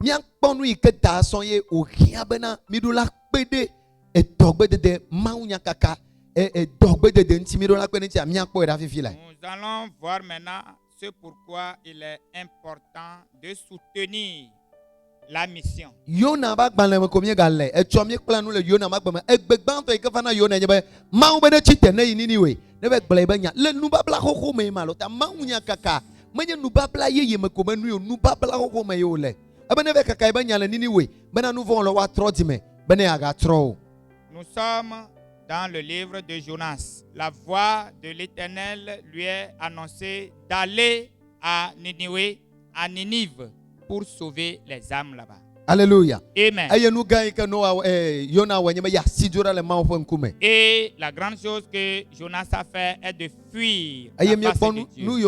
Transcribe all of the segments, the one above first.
mia kpɔnu yi ke da asɔn ye o hia bena mi do la kpe ɖe edɔgbedede mawu nya kaka edɔgbedede ŋuti mi do la kpe ɖe ŋuti a mia kpɔ yi ɖa fifi la. Nous allons voir maintenant ce pourquoi il est important de soutenir la mission. Yona ba gbalẽ me ko mi ga le etsɔ mi kple nu le Yona ma gbe me egbe gbãtɔ yi ke va na Yona nye be mawu be ɖe tsi te ne yi Niniwe ne be gblẽ be nya le nubabla xoxo me ma lo ta mawu nya kaka menye nubabla yeye me ko me nu yo nubabla xoxo me yo le ebe ne be kaka be nya le Niniwe bena nu vɔ le wa trɔ dime be ne aga trɔ o. Nous sommes dans le livre de Jonas. La voix de l'Éternel lui est annoncée d'aller à Ninive, pour sauver les âmes là-bas. Alléluia. Amen. Et la grande chose que Jonas a fait est de fuir la face de Dieu.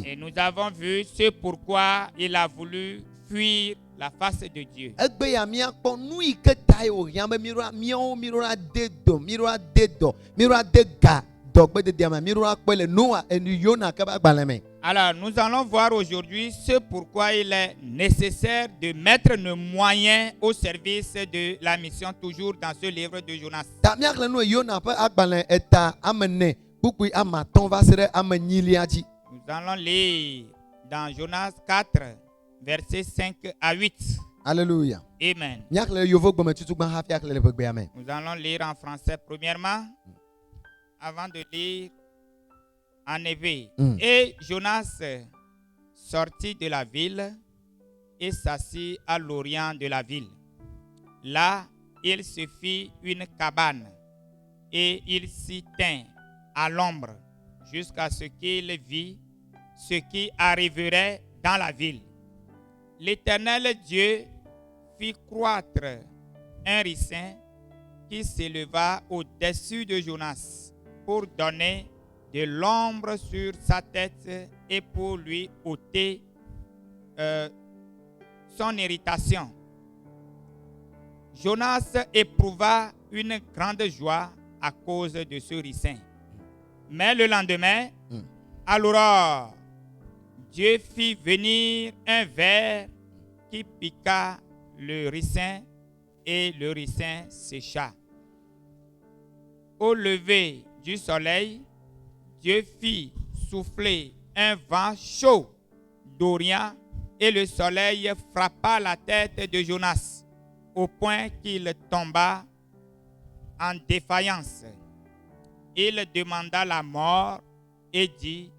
Et nous avons vu ce pourquoi il a voulu fuir la face de Dieu. Alors, nous allons voir aujourd'hui ce pourquoi il est nécessaire de mettre nos moyens au service de la mission, toujours dans ce livre de Jonas. Nous allons lire dans Jonas 4, versets 5 à 8. Alléluia. Amen. Nous allons lire en français premièrement, avant de lire en hébreu. Et Jonas sortit de la ville et s'assit à l'orient de la ville. Là, il se fit une cabane et il s'y tint à l'ombre jusqu'à ce qu'il vit ce qui arriverait dans la ville. L'Éternel Dieu fit croître un ricin qui s'éleva au-dessus de Jonas pour donner de l'ombre sur sa tête et pour lui ôter son irritation. Jonas éprouva une grande joie à cause de ce ricin. Mais le lendemain, à l'aurore, Dieu fit venir un ver qui piqua le ricin et le ricin sécha. Au lever du soleil, Dieu fit souffler un vent chaud d'Orient et le soleil frappa la tête de Jonas au point qu'il tomba en défaillance. Il demanda la mort et dit,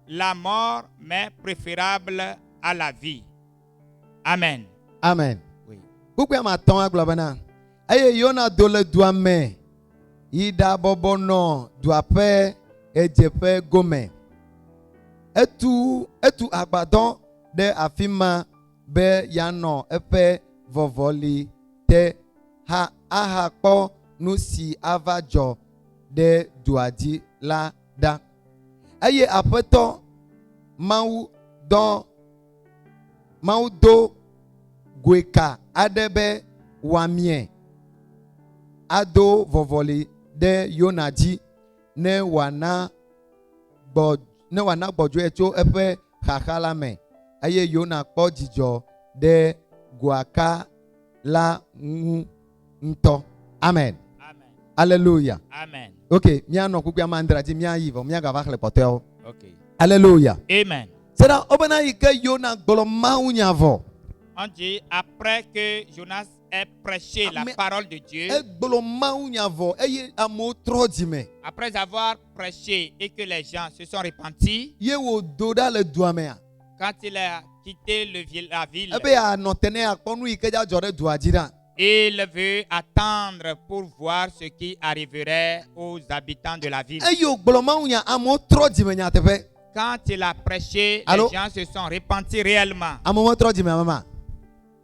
la mort m'est préférable à la vie. Amen. Amen. Oui. Pourquoi m'attend à globana? Aye Yona dole douame. Ida bobono douape et jepe gome. Etu agbadon de afima be yano epe vovoli te ha ahakpo nusi avajo de duadi la da. Aye apeto mau do gweka adebe wamie ado vovoli de Yonaji ne wana gbɔdzo etso eƒe xaxa la me eye Yona kpɔ dzidzɔ de guaka la ŋu ŋutɔ. Amen. Amen. Alléluia. Amen. Ok, mianɔ kukui mandra dzi miayi vɔ miagava xlẽ kpɔtɔewo. Okay. Alléluia. Amen. C'est là obena yi ke Yona gblɔ mawu nya vɔ. On dit après que Jonas ait prêché la parole de Dieu, Egblɔ mawu nya vɔ eye amewo trɔ dzime. après avoir prêché et que les gens se sont repentis, Ye wòdo ɖa le dua mea. quand il a quitté la ville, Ebe anɔ te ne akpɔ nu yi ke dzadzɔ ɖe dua dzi ɖa. il veut attendre pour voir ce qui arriverait aux habitants de la ville. Eye wògblɔ mawu nya amewo trɔ dzime nyateƒe. Quand il a prêché, Allô? les gens se sont repentis réellement. Amewo trɔ dzime mama.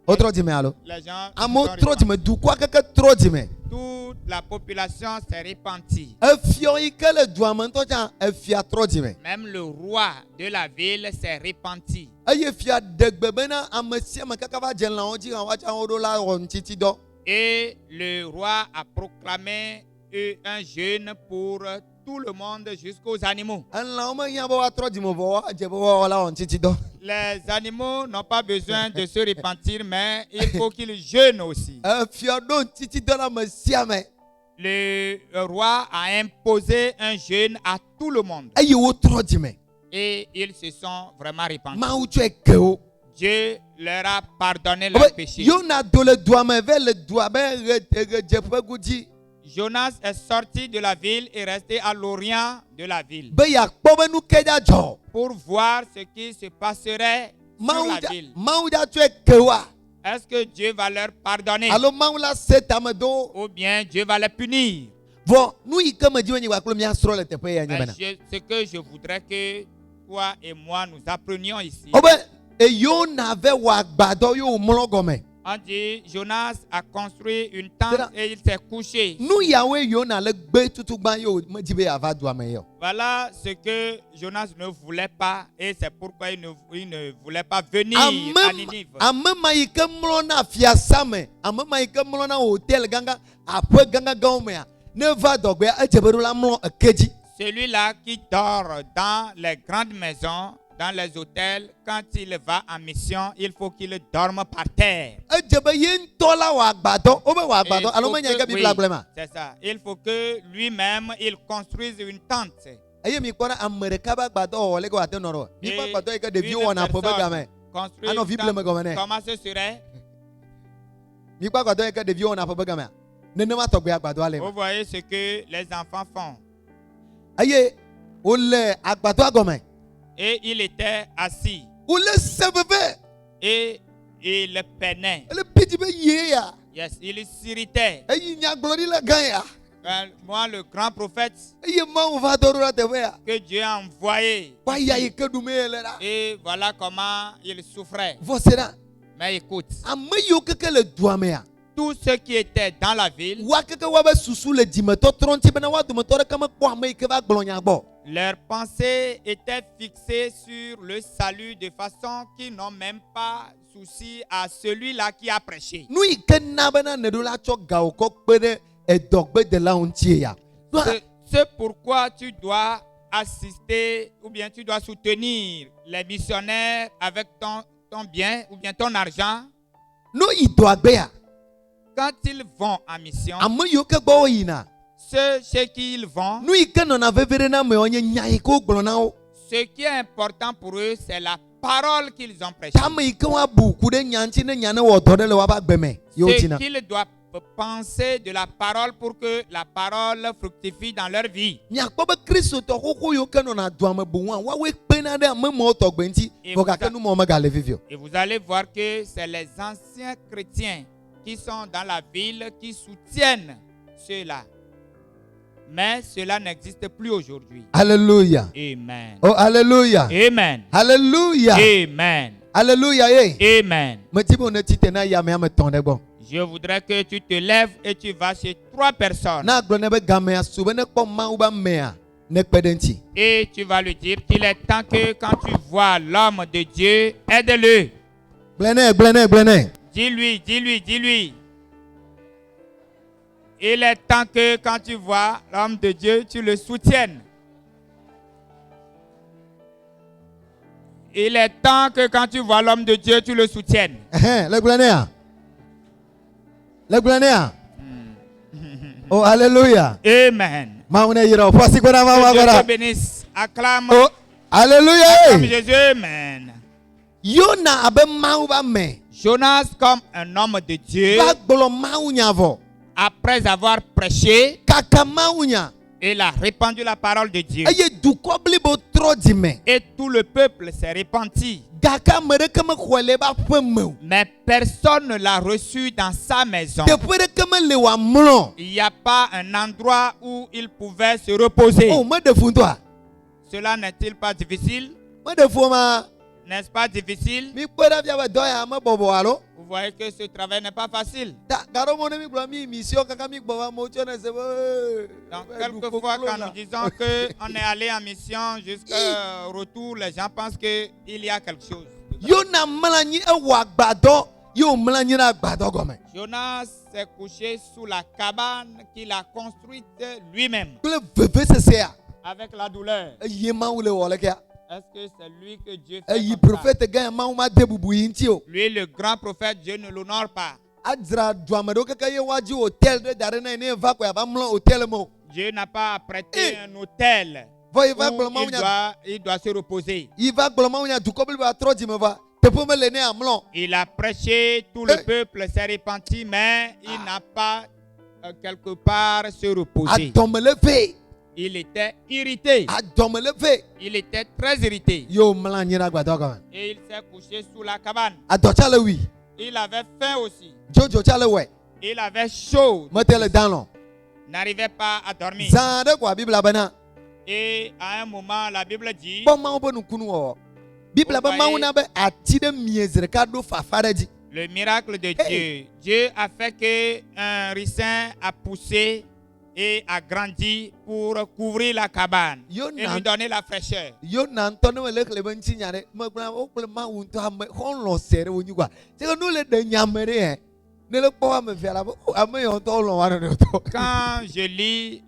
Wotrɔ dzime alo? Les gens se Amewo sont trɔ repentis. dzime dukɔa keke trɔ dzime. Toute la population s'est repentie. Efia yi ke le dua me ŋutɔ tsã efia trɔ dzime. Même le roi de la ville s'est repenti. Eye fia ɖe gbe bena ame sia ame kaka va dze lãwo dzi hã woatsã woɖo la wɔ ŋutitidɔ. Et le roi a proclamé un jeûne pour tout le monde jusqu'aux animaux. elãwo mehiã be woatrɔ dzimevɔ edze be woawɔ la wɔn titi dɔ. Les animaux n'ont pas besoin de se repentir, mais il faut qu'ils jeûnent aussi. Efia ɖo titi dɔ la me sia me. Le roi a imposé un jeûne à tout le monde. Eye wotrɔ dzime. Et ils se sont vraiment repentis. Mawu tsɔe ke wo. Dieu leur a pardonné Wobe, leurs péchés. Yona do le dua me ve le dua be ɣedzeƒe godzi. Jonas est sorti de la ville et resté à l'orient de la ville Be yeakpɔ be nu ke dza dzɔ. pour voir ce qui se passerait sur la ville. Mawu dza tsɔe ke woa. Est-ce que Dieu va leur pardonner Alo Mawu la se tame do. ou bien Dieu va les punir? Vɔ nu yi ke me dzi be nyigba kple míasrɔ̃ le teƒe ya nye Mais bena. ce que je voudrais que toi et moi nous apprenions ici. Wobe Yona ve wɔ agbadɔ ye wòmlɔ gɔme. On dit Jonas a construit une tente C'est-à- et il s'est couché. Nu yawoe Yona le gbe tutugba ye wòmedzi be yeava dua me ye o. Voilà ce que Jonas ne voulait pas et c'est pourquoi il ne voulait pas venir Ame à Ninive. ma yi ke mlɔ na fiasa me, ame ma yi ke mlɔ na hotel gãgã, aƒe gãgãgãwo mea, ne va dɔgbea edze be ɖo la mlɔ eke dzi. Celui-là qui dort dans les grandes maisons, dans les hôtels, quand il va en mission, il faut qu'il dorme par terre. Edze be ye ŋutɔ la wɔ agbadɔ, wobe wɔ Et agbadɔ, il alo faut menya yi ke que- Biblia gblɔe ma. c'est ça. Il faut que lui-même, il construise une tente. Eye mi kpɔna ame ɖeka be agbadɔ wɔwɔ le ke wòate nɔ ɖo. Mi kpɔ Et agbadɔ yi ke ɖeviwo une wɔna ƒe be personne game. construire Anɔ une vi ble me tente. gɔme nɛ. Comment ce serait? Mi kpɔ agbadɔ yi ke ɖeviwo wɔna ƒe be gamea. Nenema tɔgbe agbadɔa le Vous ma. voyez ce que les enfants font. Eye wòle agbadɔa gɔme. Et il était assis Wòle se veve. et il peinait. Ele pidi be yie ya. Yes, il s'irritait. Eyi nyagblɔɖila gã ya. Moi, le grand prophète Eye Mawu va dɔ ɖo la teƒe ya. que Dieu a envoyé. Waya yi ke ɖume ye le la. Et voilà comment il souffrait. Vɔ se ɖa. Mais écoute, Ame yiwo keke le dua mea. tous ceux qui étaient dans la ville, Wa keke woabe susu le dzimetɔtrɔ ŋuti bena woa dometɔ ɖeke mekpɔ ame yi ke va gblɔ nya gbɔ. leurs pensées étaient fixées sur le salut de façon qu'ils n'ont même pas souci à celui-là qui a prêché. Nu yi ke na bena neɖo la tsɔ gawo kɔ kpe ɖe edɔgbedelawo ŋutie ya. C'est pourquoi tu dois assister ou bien tu dois soutenir les missionnaires avec ton bien ou bien ton argent. Nu yi dɔa gbe ya. Quand ils vont en mission, Ame yiwo ke gbɔ woyina. ceux chez qui ils vont, Nu yi ke nɔna veve ɖe na amewo nye nya yi ke wogblɔ na wo. ce qui est important pour eux, c'est la parole qu'ils ont prêchée. Ta ame yi ke woabu ku ɖe nya ŋuti ne nya ne wɔ dɔ ɖe le woabe agbe me. Ye Ce wodzina. qu'ils doivent penser de la parole pour que la parole fructifie dans leur vie. Miakpɔ be kristotɔ xoxo yiwo ke nɔna dua me boŋua woawoe kpena ɖe ame mawo tɔgbe ŋuti. Et Vɔ gake nu mawo megale vivio. Et vous allez voir que c'est les anciens chrétiens qui sont dans la ville qui soutiennent ceux-là. Mais cela n'existe plus aujourd'hui. Alléluia. Amen. Oh, alléluia. Amen. Alléluia. Amen. Alléluia. Amen. Meti bo ne ti te na ya me ame tɔn ɖe gbɔ. Je voudrais que tu te lèves et tu vas chez 3 personnes. Na gblɔ ne be gamea su be ne kpɔ Mawu be amea ne kpe ɖe ŋuti. Et tu vas lui dire qu'il est temps que quand tu vois l'homme de Dieu, aide-le. Gblɔ nɛ, gblɔ nɛ, gblɔ nɛ. Dis-lui, dis-lui, dis-lui. Il est temps que quand tu vois l'homme de Dieu, tu le soutiennes. Il est temps que quand tu vois l'homme de Dieu, tu le soutiennes. Le gblɔ nɛ ya. Le gblɔ nɛ ya. Oh, alléluia. Amen. Mawu ne yira o fɔ si gbɔna Mawu Que Dieu te agbɔna. bénisse. Acclame. Oh, alléluia. Acclame Jésus. Amen. Yona abe Mawu be ame. Jonas, comme un homme de Dieu, Va gblɔ Mawu nya vɔ. après avoir prêché, Kaka Mawu nya. il a répandu la parole de Dieu. Eye dukɔ blibo trɔ dzime. Et tout le peuple s'est repenti. Gake ame ɖeke mexɔe le eƒe aƒe me o. Mais personne ne l'a reçu dans sa maison. Teƒe ɖeke mele wòamlɔ. Il n'y a pas un endroit où il pouvait se reposer. Oh, meɖe fu ŋutɔa. Cela n'est-il pas difficile? Meɖe fu ma. N'est-ce pas difficile? Mi kpe ɖe fia be dɔ ya mebɔbɔ alo. Vous voyez que ce travail n'est pas facile. Ta gaɖo mo ne mi gblɔ mi mission kaka mi gbɔ va amewo tsɔ ne se be. Donc, quelquefois, quand nous disons qu'on est allé en mission jusqu'au retour, les gens pensent qu'il y a quelque chose. Yona mlɔ anyi ewɔ agbadɔ Yo mla nyina agbadɔ gɔme. Jonas s'est couché sous la cabane qu'il a construite lui-même Kple veve sesea. avec la douleur. Eye Mawu le wɔ le kea. Est-ce que c'est lui que Dieu fait Eyi comme ça? prophète gã Mawu ma de bubu yi ŋuti o. Lui, le grand prophète, Dieu ne l'honore pas. Adzra duame ɖewo keke ye woadzi hôtel ɖe da ɖe na yi ne va ko yava mlɔ hôtel me o. Dieu n'a pas prêté un hôtel Vɔ yi va où gblɔ Mawu nya. il doit se reposer. Yi va gblɔ Mawu nya dukɔ bli be atrɔ dzime va. Teƒe me le ne amlɔ. Il a prêché, tout le peuple s'est repenti, mais il n'a pas quelque part se reposer. Adɔme le ve. Il était irrité. Adɔme le ve. Il était très irrité. Yo mla nyina agbadɔ gɔme. Et il s'est couché sous la cabane. Adɔ tsa le wi. Il avait faim aussi. Jojo tsa le wɛ. Il avait chaud. Mete le dan lɔ. N'arrivait pas à dormir. Zã ɖe ko Bibla bena. Et à un moment, la Bible dit, Kpɔ Mawu be nukunu wɔwɔ. Bibla be Mawu na be ati ɖe mie zi ɖeka ɖo fafa ɖe dzi. le miracle de Hey. Dieu. Dieu a fait qu'un ricin a poussé et a grandi pour couvrir la cabane et Yona lui donner la fraîcheur. Yona ŋutɔ ne wòle xlẽ be ŋuti nya ɖe megblẽ wo kple Mawu ŋutɔ ame xɔlɔ se ɖe wonyi koa. C'est que nous le ɖe nyame ɖe hɛ. Ne le kpɔ ame via la be ame yawo ŋutɔ lɔ wa ɖe tɔ. Quand je lis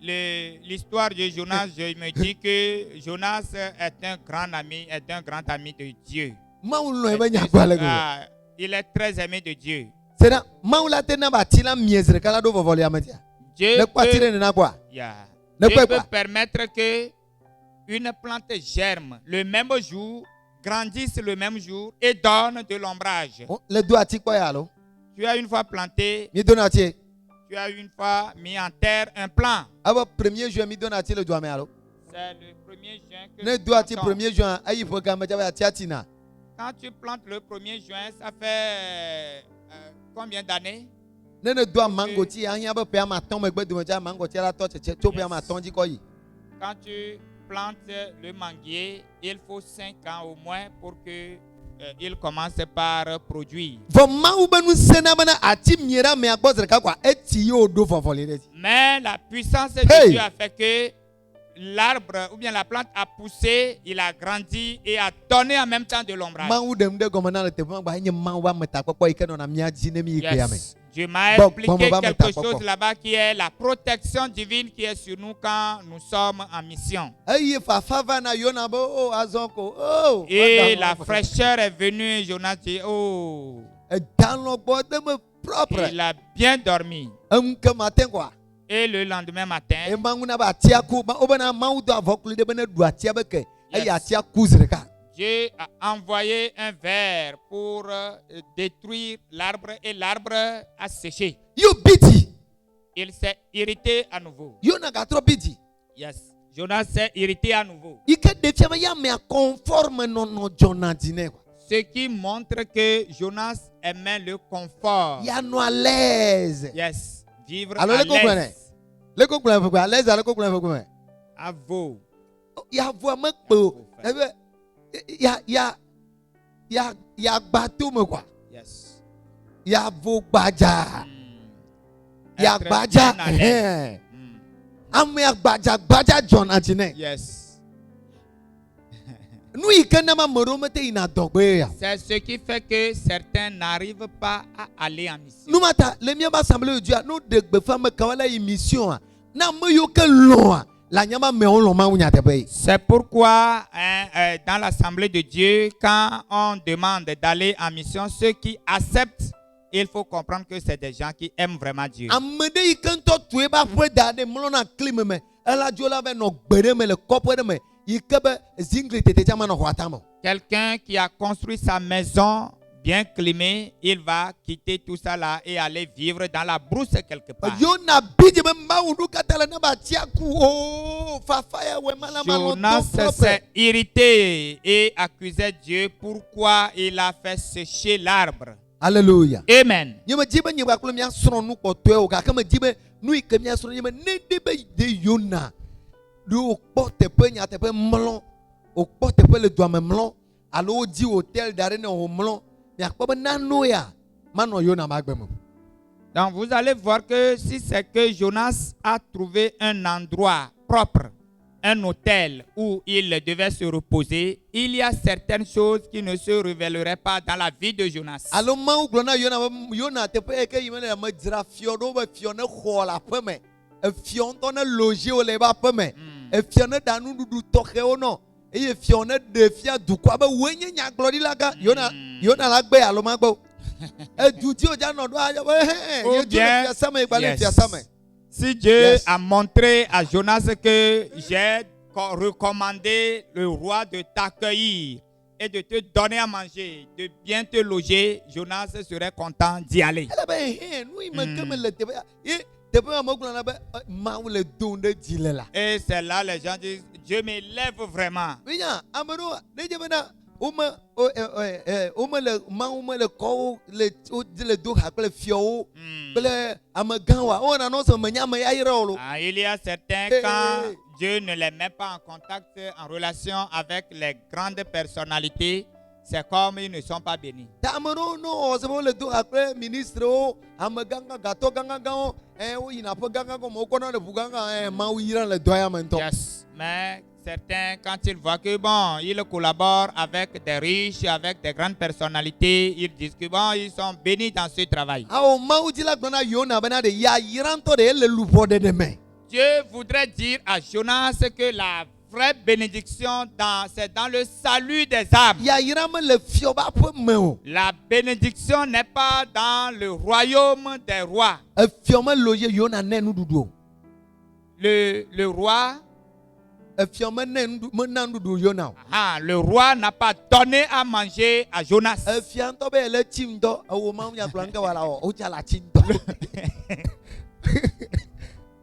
l'histoire de Jonas, je me dis que Jonas est un grand ami de Dieu. Mawu lɔ be nyagba le go. Ah, il est très aimé de Dieu. C'est ça. Mawu la te na ba ati la mie zi ɖeka la ɖo vɔvɔli ame tia. Dieu Ne kpɔ ati peut, ɖe nena koa. yeah. Ne Dieu kpɔe peut koa. permettre que une plante germe le même jour, grandisse le même jour et donne de l'ombrage. Le do ati kpɔ ya alo. Tu as une fois planté, Mi do na ati. tu as une fois mis en terre un plant. Abo 1er juin mi do na ati le do ame alo. C'est le 1er juin que Ne tu do ati plantons. 1er juin ayi ƒe game dza be ati ati na. Quand tu plantes le 1er juin, ça fait combien d'années? Ne do mangoti ahia be ƒe ame atɔ̃ megbe dome dza mangoti la tɔ tsetse tso ƒe ame atɔ̃ dzi kɔ yi. Quand tu plantes le manguier, il faut 5 ans au moins pour que il commence par produire. Vɔ Mawu be nu se na bena ati mie ɖe amea gbɔ zi ɖeka koa eti ye woɖo vɔvɔli ɖe dzi. Mais la puissance de Hey! Dieu a fait que l'arbre ou bien la plante a poussé, il a grandi et a donné en même temps de l'ombrage. Mawu ɖem ɖe gɔme na le teƒe ma gba enye Mawu be ametakpɔkpɔ yi ke nɔna mía dzi ne mi yi gbea me. Yes. Dieu m'a Bon, expliqué bon, bon, quelque bon, chose bon. là-bas qui est la protection divine qui est sur nous quand nous sommes en mission. Eye fafa va na yona be o azɔ ko o. Et la fraîcheur est venue, Jonas dit, oh, Edanlɔ gbɔ de me propre. il a bien dormi. Enu ke ma te koa. Et le lendemain matin, E Mawu na be atia ku. O bena Mawu do avɔkuli ɖe be ne ɖu atia be ke. Eye Yes. atia ku zi ɖeka. Dieu a envoyé un ver pour détruire l'arbre et l'arbre a séché. Yo biti. Il s'est irrité à nouveau. Yona gatrɔ biti. Yes. Jonas s'est irrité à nouveau. Yi ke ɖe fia be ya mea conforme nɔnɔ dzɔna dzi nɛ koa. Ce qui montre que Jonas aimait le confort. Ya nɔ à l'aise. Yes. Vivre Alors, à le comprends, l'aise. Le ko gblɔ fɔ à l'aise ale ko gblɔ fɔ me. À vous. Ya vo me kpe o. Ebe ya gbato me koa. Yes. Ya vo gbadza. Hmm. Ya Être gbadza. bien à l'aise. Hmm. Ame ya gbadza dzɔna dzi nɛ. Yes. Nu yi ke nama me ɖewo mete yina dɔgbe ya. C'est ce qui fait que certains n'arrivent pas à aller en mission. Nu ma ta le míaƒe assemblée dua no ɖe gbefa me kawo la yi mission a. Na ame yiwo ke lɔ̃a la nyama mewo lɔ̃ Mawu nyateƒe yi. C'est pourquoi dans l'Assemblée de Dieu, quand on demande d'aller en mission, ceux qui acceptent, il faut comprendre que c'est des gens qui aiment vraiment Dieu. Ame ɖe yi ke ŋutɔ tu ebe aƒe da ɖe mlɔna kli me ela dzo la va nɔ gbe ɖe me le kɔƒe ɖe me yi ke be zingli tete tsa manɔ xɔa tame. Quelqu'un qui a construit sa maison bien climée, il va quitter tout ça là et aller vivre dans la brousse quelque part. Yona bidze be Mawu nu katã le ne ba atia ku o fafa ya wɔ mala Jonas s'est irrité et accusait Dieu pourquoi il a fait sécher l'arbre. Alléluia. Amen. Nye me di be nye kple mía srɔ̃ nu kpɔtɔe o gake me di be nu yi ke mía srɔ̃ nye be ne ɖe be de Yona ɖo wòkpɔ teƒe nyateƒe mlɔ wòkpɔ teƒe le dua me mlɔ alo wodzi hôtel da ɖe ne wòmlɔ miakpɔ be nanewo ya manɔ Yona ma gbe me. Donc vous allez voir que si c'est que Jonas a trouvé un endroit propre, un hôtel où il devait se reposer, il y a certaines choses qui ne se révéleraient pas dans la vie de Jonas. alo mawu gblɔ na Yona be Yona teƒe yi ke yi me le ame dzra fiɔ ɖo be fiɔ ne xɔ le aƒe me efiɔ ŋutɔ ne loge wo le eƒe aƒe me efiɔ ne ɖa nuɖuɖu tɔxɛwo nɔ eye fiɔ ne ɖe fia dukɔa be woe nye nyagblɔɖila gã Yona la gbe alo magbe o edu dzi wòdza nɔ ɖo ayɔ be hɛn Ou yedu le bien, fiasa me gba le yes. fiasa me. Si Dieu Yes. a montré à Jonas que j'ai recommandé le roi de t'accueillir et de te donner à manger, de bien te loger, Jonas serait content d'y aller. ele be hɛn nu yi me ke me le teƒe ye teƒe ma me gblɔ na be mawu le dom ɖe dzi le la. Et c'est là les gens disent, Dieu m'élève vraiment. Winya ame ɖewo ne dze bena wome le mawu me le kɔwo le do ha kple fiɔwo kple amegãwoa wowɔna nɔ sɔ menye ame yayrawo lo. Ah, il y a certains Eh, quand eh, eh. Dieu ne les met pas en contact, en relation avec les grandes personnalités, c'est comme ils ne sont pas bénis. Ta ame ɖewo nɔ wɔ se be wole do ha kple ministrewo amegãgã gatɔ gãgãgãwo woyina ƒe gãgãgã me wokɔnɔ le ʋu gãgã mawu yra le dɔ ya me ŋutɔ. Yes. Mais certains, quand ils voient que bon, ils collaborent avec des riches, avec des grandes personnalités, ils disent que bon, ils sont bénis dans ce travail. Awɔ mawu dzi la gblɔ na Yona bena ɖe yayra ŋutɔ ɖe ele luʋɔ ɖe me. Dieu voudrait dire à Jonas que la vraie bénédiction, c'est dans le salut des âmes. Yayra me le fiɔ be aƒe me o. La bénédiction n'est pas dans le royaume des rois. Efiɔ me loye Yona ne nuɖuɖu o. Le roi, Efiɔ mena nuɖuɖu Yona o. le roi n'a pas donné à manger à Jonas. Efia ŋutɔ be ele tsi ŋdɔ ewo mawu nya gblɔ ŋkɛ wala wɔ wodza la tsi ŋdɔ.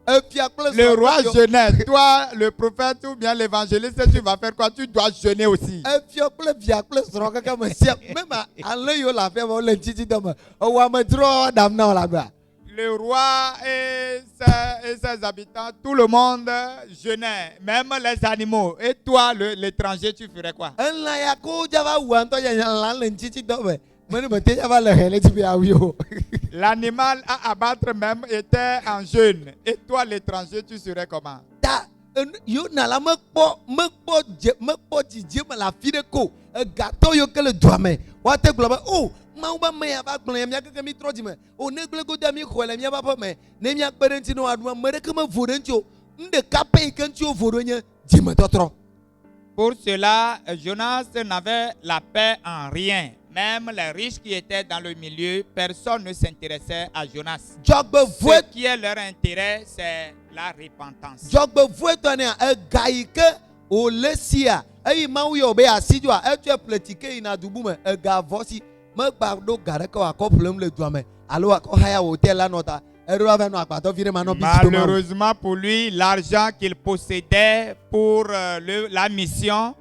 Efia kple Le roi srɔ̃ jeûnait. Toi, le prophète ou bien l'évangéliste, tu vas faire quoi? Tu dois jeûner aussi. Efia kple via kple srɔ̃ kaka me sia même alẽ yiwo le aƒea me wole ŋtiti dɔ me ewɔ amedzroa ɖam na wo la gbea. Le roi et ses habitants, tout le monde jeûnait, même les animaux. Et toi, l'étranger, tu ferais quoi? Elã ya ko wodza va wua ŋutɔ ya lã le ŋtiti dɔ me mene mete ya va le hɛ le dzi be awi o. L'animal à abattre même était en jeûne. Et toi, l'étranger, tu serais comment? Ta Yona la mekpɔ dzidzime le afi ɖe ko egatɔ yiwo ke le dua me woate gblɔ be o mawu be ame ya va gblɔ ya mía keke mi trɔ dzi me o ne gblẽ godo mi xɔe le míaƒe aƒe me ne míakpe ɖe ŋuti ne wòaɖu ame ɖeke me vo ɖe ŋuti o nu ɖeka pe yi ke ŋuti wovo ɖo nye dzimetɔtrɔ. Pour cela, Jonas n'avait la paix en rien. Même les riches qui étaient dans le milieu, personne ne s'intéressait à Jonas. Dzɔgbevɔe Ce qui est leur intérêt, c'est la repentance. dzɔgbevɔe tɔ nea ega yi ke wòle sia eye mawu yɔ be asi dzɔa etsɔe ƒle tike yina dubu me ega vɔ si megba ɖo ga ɖeke wòakɔ ƒlem le dua me alo wòakɔ haya hotel la nɔ ta eɖo ava nɔ agbadɔ vi ɖe ma nɔ bi dzi to ma. Malheureusement pour lui, l'argent qu'il possédait pour la mission,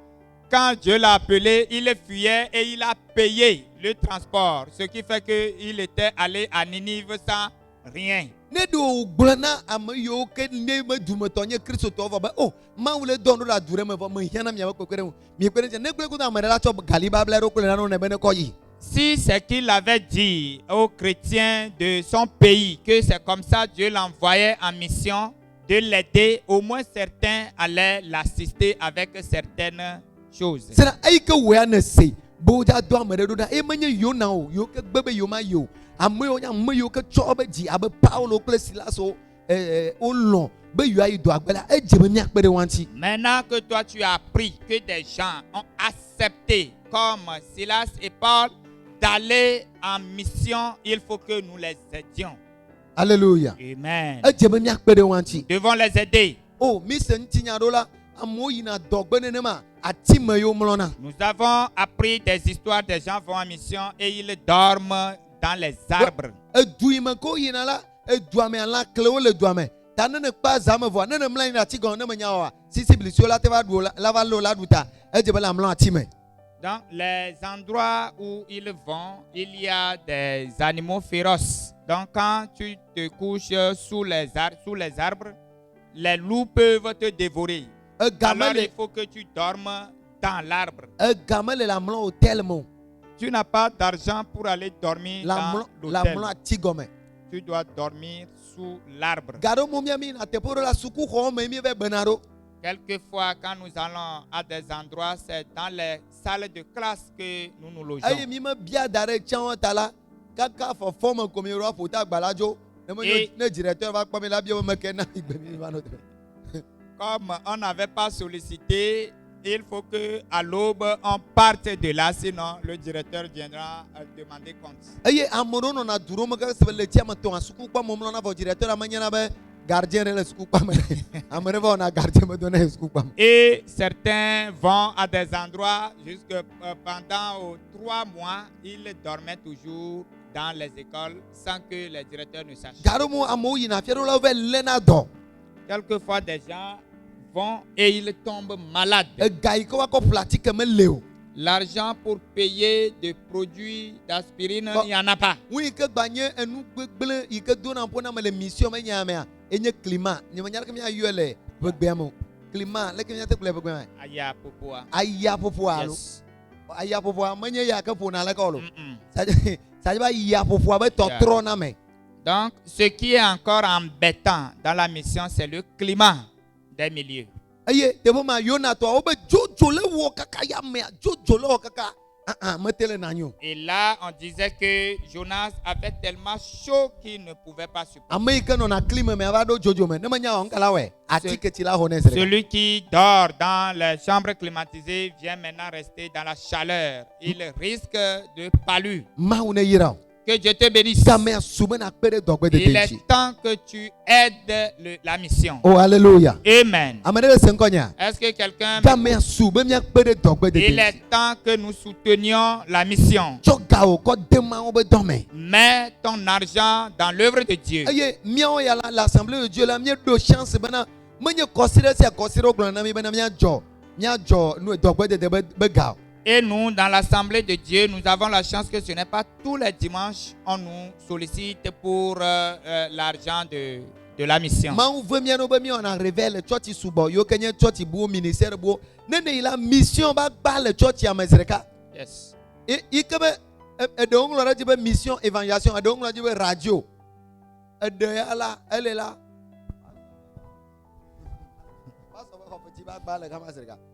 quand Dieu l'a appelé, il fuyait et il a payé le transport. Ce qui fait qu'il était allé à Ninive sans rien. Ne ɖo gblẽ na ame yiwo ke ne me dumetɔ nye kristotɔwo vɔ be o mawu le dɔn ɖo ɖe adu ɖe me vɔ mehiã na miaƒe kpekpe ɖe me miekpe ɖe ŋtie ne gblẽ godo ame ɖe la tsɔ gali babla ɖo kple nanewo ne be ne kɔ yi. Si c'est qu'il avait dit aux chrétiens de son pays que c'est comme ça Dieu l'envoyait en mission, de l'aider, au moins certains allaient l'assister avec certaines choses. Sena eyi ke wòya ne se be wodza do ame ɖe ɖo ɖa eye menye Yona o yiwo ke gbe be yewo ma yi o ame yiwo nye ame yiwo ke tsɔ be dzi abe Paulo kple Silaswo wolɔ̃ be yewoa yi do agbe la edze be míakpe ɖe woa ŋuti. Maintenant que toi tu as appris que des gens ont accepté comme Silas et Paul d'aller en mission, il faut que nous les aidions. Alléluia. Amen. Edze be míakpe ɖe woa ŋuti. Devons les aider. O mi se ŋutinya ɖo la amewo yina dɔgbe nenema ati me yiwo mlɔna. Nous avons appris des histoires, des gens vont en mission et ils dorment dans les arbres. Edu yi me ko yina la edua me alã klewo le dua me ta ne ne kpa zame vɔa ne ne mlɔ anyi ɖe ati gɔme ne me nya oa sisi blisiwo la te va ɖu la va lo la ɖu ta edze be la mlɔ ati me. Dans les endroits où ils vont, il y a des animaux féroces. Donc quand tu te couches sous les arbres, les loups peuvent te dévorer. Alors il faut que tu dormes dans l'arbre. Egame le la mlɔ hotel me o. Tu n'as pas d'argent pour aller dormir dans la l'hôtel. mlɔ ati gɔme. Tu dois dormir sous l'arbre. Ga ɖo mo mía mi na teƒe ɖo la sukuxɔ me mi va bena ɖo. Quelquefois, quand nous allons à des endroits, c'est dans les salles de classe que nous nous logeons. aye mi me bia da ɖe tsɛwo ta la kaka fɔfɔme ko mi rɔ ƒo ta gbaladzo ne Et- ne directeur va kpɔ mi la bia be me ke na mi gbe mi va nɔ teƒe. Comme on n'avait pas sollicité, il faut que à l'aube on parte de là, sinon le directeur viendra demander compte. eye ame ɖewo nɔna du ɖo me ke se be le tia me tɔa sukukpa me mlɔna vɔ directeur la menyana be gardien ɖe le sukukpa me ame ɖe va wɔna gardien me do na ye sukukpa me. Et certains vont à des endroits jusque pendant 3 mois, ils dormaient toujours dans les écoles sans que les directeurs ne sachent. ga ɖo mo amewo yina afi ɖewo la wova lena dɔ Quelquefois, des gens vont et ils tombent malades. ega yi ke woakɔ ƒle atike mele o. L'argent pour payer des produits d'aspirine, Bon. il n'y en a pas. nu yi ke gba nye enu gbegblẽ yi ke dona ƒo na me le mission me nya mea enye climat nye menya leke miayɔe le ʋegbea me o. Climat leke miate kplɔe ʋegbea me Aya popoa. ayaƒoƒoa alo Yes. ayaƒoƒoa menye ya ke ƒona leke o lo Mm-mm. sadi be ayaƒoƒoa be tɔtrɔ na me. Donc, ce qui est encore embêtant dans la mission, c'est le climat des milieux. eye teƒe ma yonatɔa wobe dzodzo le wɔ kaka ya mea dzodzo le wɔ kaka mete le nanyi o. Et là, on disait que Jonas avait tellement chaud qu'il ne pouvait pas supporter. ame yi ke nɔna klime me ava ɖo dzodzo me ne menya wɔ nkala wɔe atiketsi la xɔ ne se ɖeka. Celui qui dort dans les chambres climatisées vient maintenant rester dans la chaleur. Il risque de palu. mawu ne yira o. Que Dieu te bénisse. gamea su be na kpe ɖe dɔgbedede Il ŋuti. est temps que tu aides la mission. o alléluia. Amen. ame ɖe le se ŋkɔnya. Est-ce que quelqu'un... gamea su be miakpe ɖe dɔgbedede Il ŋuti. est temps que nous soutenions la mission. tsɔ gawo kɔ de mawo be dɔme. Mets ton argent dans l'œuvre de Dieu. eye miawo ya la l'assemblée de Dieu la mieɖo chance bena menye kɔsi ɖe sia kɔsi ɖe gblɔ na mi bena miadzɔ nu dɔgbedede be ga o. Et nous, dans l'Assemblée de Dieu, nous avons la chance que ce n'est pas tous les dimanches on nous sollicite pour l'argent de la mission. mawu ve mia no be miawɔna réveil le tsɔtsi subɔ yiwo ke nye tsɔtsi buwo ministère buwo ne ne yi la mission ba gba le tsɔtsia me zi ɖeka. Yes. yi ke be eɖewo ŋlɔ ɖe dzi be mission évangelisation eɖewo ŋlɔ ɖe dzi be radio eɖe ya la ele la.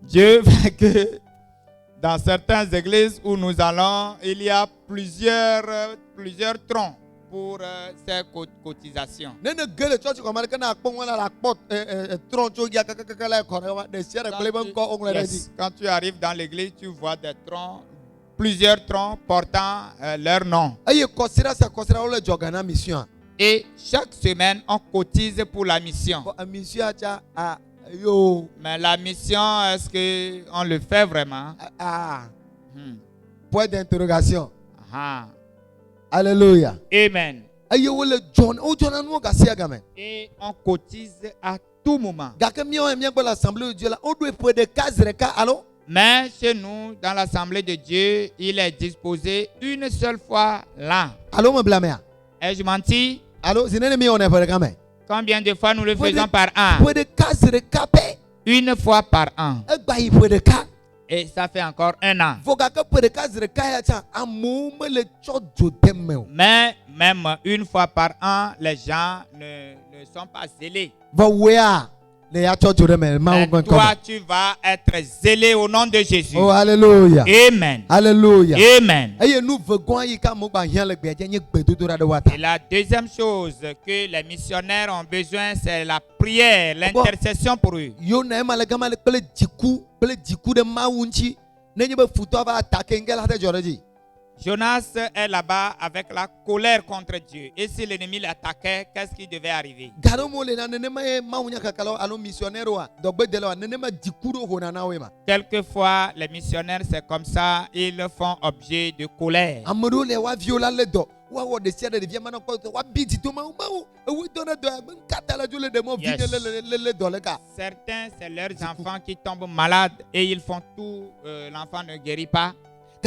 Dieu fait que dans certaines églises où nous allons, il y a plusieurs troncs pour ces cotisations. ne ne ge le tsɔtsi kɔma ɖeke na akpɔ ŋua la akpɔ trɔn tso ya kakaka la kɔ ɖe wa ɖe sia ɖe kple be ŋkɔ woŋlɔ ɖe dzi. Yes. Quand tu arrives dans l'église, tu vois des troncs, plusieurs troncs portant leur nom. eye kɔsira sia kɔsira wo le dzɔga na mission a. Et chaque semaine, on cotise pour la mission. Mission tsa yo Mais la mission, est-ce qu'on le fait vraiment? point d'interrogation. Ah. Alléluia. Amen. eye wo le dzɔna wo dzɔna nuwo gasia game. Et on cotise à tout moment. gake miawo miagbe le assemblée de Dieu la woɖoe ƒe ɖeka zi ɖeka alo. Mais chez nous, dans l'Assemblée de Dieu, il est disposé une seule fois l'an. alo me bla mea. Ai-je menti? alo zi ne ne miawɔnɛ ƒe ɖeka me. Combien de fois nous le faisons par an? ƒe ɖeka zi ɖeka pɛ. Une fois par an. egba yi ƒe ɖeka. Et ça fait encore un an. vɔ gake ƒe ɖeka zi ɖeka ya tsa amewo mele tsɔ dzo de me o. Mais même une fois par an, les gens ne sont pas zélés. vɔ woea le ya tsɔ dzo de me mawu Mais ŋkɔ toi, me. tu vas être zélé au nom de Jésus. oh alléluia. Amen. alléluia. Amen. eye nu vegɔa yi ka amewo gba hiã le gbea dze nye gbedodoɖa ɖe wa ta. Et la deuxième chose que les missionnaires ont besoin, c'est la prière, l'intercession pour eux. yona ema le gama le kple dziku ɖe mawu ŋuti nenye be futɔ va atake ŋge la te dzɔ ɖe dzi. Jonas est là-bas avec la colère contre Dieu. Et si l'ennemi l'attaquait, qu'est-ce qui devait arriver? ga ɖe mo le na nenema ye mawu nya kaka la alo missionnaire wa dɔgbedela wa nenema dziku ɖo hona na woe ma. Quelquefois, les missionnaires, c'est comme ça, ils font objet de colère. ame ɖewo le wa viwo la le dɔ woawɔ ɖe sia ɖe ɖevia manɔ kpɔ woabi dito mawu ewoe dɔ ɖe dɔ ya gbe nkata le dzo le ɖe mɔ vi Yes. nye le dɔ le ka. Certains, c'est leurs enfants qui tombent malades et ils font tout, l'enfant ne guérit pas.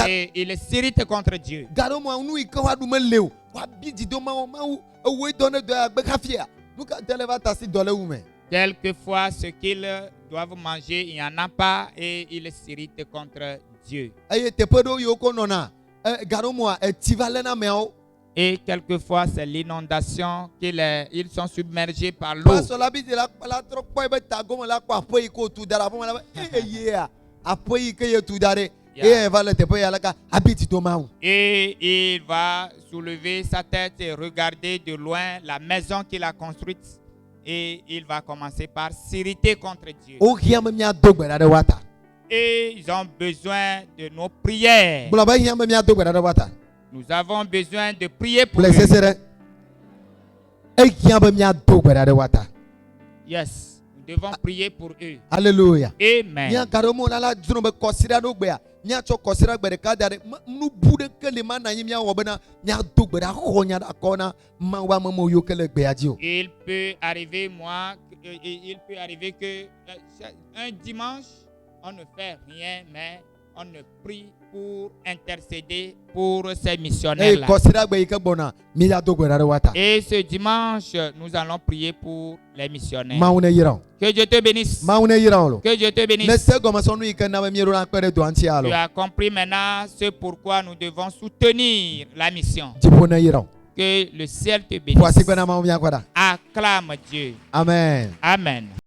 Et ils s'irritent contre Dieu. ga ɖe mo nu yi ke woaɖu mele o woabi dito mawu ewoe dɔ ɖe dɔ ya gbe kafia nu ka te le va tasi dɔ le wu me. Quelquefois, ce qu'ils doivent manger, il n'y en a pas et ils s'irritent contre Dieu. eye teƒe ɖewo yiwo ko nɔna ga ɖe moa etsi va lé na ameawo. Et quelquefois, c'est l'inondation ils sont submergés par l'eau. Parce que la Bible la trop pas be tagomo la kwa foi ko tu dara fo la yeah apoi ke ye tu dare et va le te po ya la ka habiti to maou. Et il va soulever sa tête et regarder de loin la maison qu'il a construite. Et il va commencer par s'irriter contre Dieu. O hiam mi adogbera de wata. Et ils ont besoin de nos prières. Bula ba hiam mi adogbera de wata. Nous avons besoin de prier pour Blessé eux. sere. E hiam mi adogbera de wata. Yes, nous devons prier pour eux. Alléluia. Amen. Nya karomo la la dzuno be kosira no gbe ya. Nya cho kosira gbe de ka dare nu bude kele ma na yimia wo bena nya dogbera ho nya da kona ma wa mo yo kele gbe ya ji o. Il peut arriver que un dimanche, on ne fait rien, mais on ne prie pour intercéder pour ces missionnaires-là. Et ce dimanche, nous allons prier pour les missionnaires. Que Dieu te bénisse. Que Dieu te bénisse. Tu as compris maintenant ce pourquoi nous devons soutenir la mission. Que le ciel te bénisse. Acclame Dieu. Amen. Amen.